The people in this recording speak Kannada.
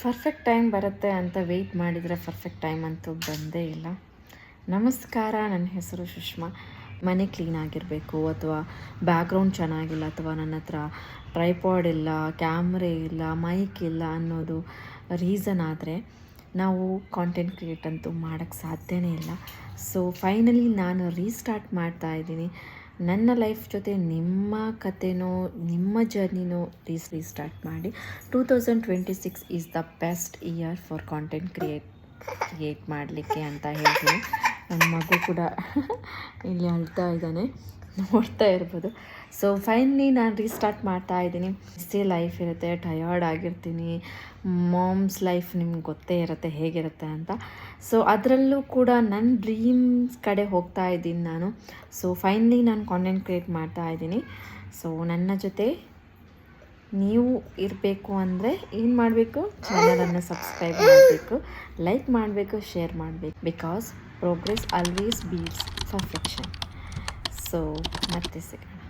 ಪರ್ಫೆಕ್ಟ್ ಟೈಮ್ ಬರುತ್ತೆ ಅಂತ ವೆಯ್ಟ್ ಮಾಡಿದರೆ ಪರ್ಫೆಕ್ಟ್ ಟೈಮ್ ಅಂತೂ ಬಂದೇ ಇಲ್ಲ. ನಮಸ್ಕಾರ, ನನ್ನ ಹೆಸರು ಸುಷ್ಮಾ. ಮನೆ ಕ್ಲೀನ್ ಆಗಿರಬೇಕು, ಅಥವಾ ಬ್ಯಾಕ್ಗ್ರೌಂಡ್ ಚೆನ್ನಾಗಿಲ್ಲ, ಅಥವಾ ನನ್ನ ಹತ್ರ ಟ್ರೈಪಾಡ್ ಇಲ್ಲ, ಕ್ಯಾಮ್ರೆ ಇಲ್ಲ, ಮೈಕ್ ಇಲ್ಲ ಅನ್ನೋದು ರೀಸನ್ ಆದರೆ ನಾವು ಕಾಂಟೆಂಟ್ ಕ್ರಿಯೇಟ್ ಅಂತೂ ಮಾಡೋಕ್ಕೆ ಸಾಧ್ಯನೇ ಇಲ್ಲ. ಸೊ ಫೈನಲಿ ನಾನು ರೀಸ್ಟಾರ್ಟ್ ಮಾಡ್ತಾ ಇದ್ದೀನಿ. ನನ್ನ ಲೈಫ್ ಜೊತೆ ನಿಮ್ಮ ಕಥೆನೋ ನಿಮ್ಮ ಜರ್ನಿನೋ ರೀಸ್ಟಾರ್ಟ್ ಮಾಡಿ. 2026 is the best year for content create ಮಾಡಲಿಕ್ಕೆ ಅಂತ ಹೇಳ್ತೀನಿ. ನನ್ನ ಮಗು ಕೂಡ ಇಲ್ಲಿ ಅಳ್ತಾ ಇದ್ದಾನೆ, ನೋಡ್ತಾ ಇರ್ಬೋದು. ಸೊ ಫೈನಲಿ ನಾನು ರೀಸ್ಟಾರ್ಟ್ ಮಾಡ್ತಾ ಇದ್ದೀನಿ. ಇಷ್ಟೇ ಲೈಫ್ ಇರುತ್ತೆ, ಟಯರ್ಡ್ ಆಗಿರ್ತೀನಿ. ಮಾಮ್ಸ್ ಲೈಫ್ ನಿಮ್ಗೆ ಗೊತ್ತೇ ಇರುತ್ತೆ ಹೇಗಿರುತ್ತೆ ಅಂತ. ಸೊ ಅದರಲ್ಲೂ ಕೂಡ ನನ್ನ ಡ್ರೀಮ್ಸ್ ಕಡೆ ಹೋಗ್ತಾ ಇದ್ದೀನಿ ನಾನು. ಸೊ ಫೈನಲಿ ನಾನು ಕಾಂಟೆಂಟ್ ಕ್ರಿಯೇಟ್ ಮಾಡ್ತಾ ಇದ್ದೀನಿ. ಸೊ ನನ್ನ ಜೊತೆ ನೀವು ಇರಬೇಕು ಅಂದರೆ ಏನು ಮಾಡಬೇಕು? ಚಾನಲನ್ನು ಸಬ್ಸ್ಕ್ರೈಬ್ ಮಾಡಬೇಕು, ಲೈಕ್ ಮಾಡಬೇಕು, ಶೇರ್ ಮಾಡಬೇಕು. Because progress always beats perfection. So ಮತ್ತೆ ಸಿಗೋಣ.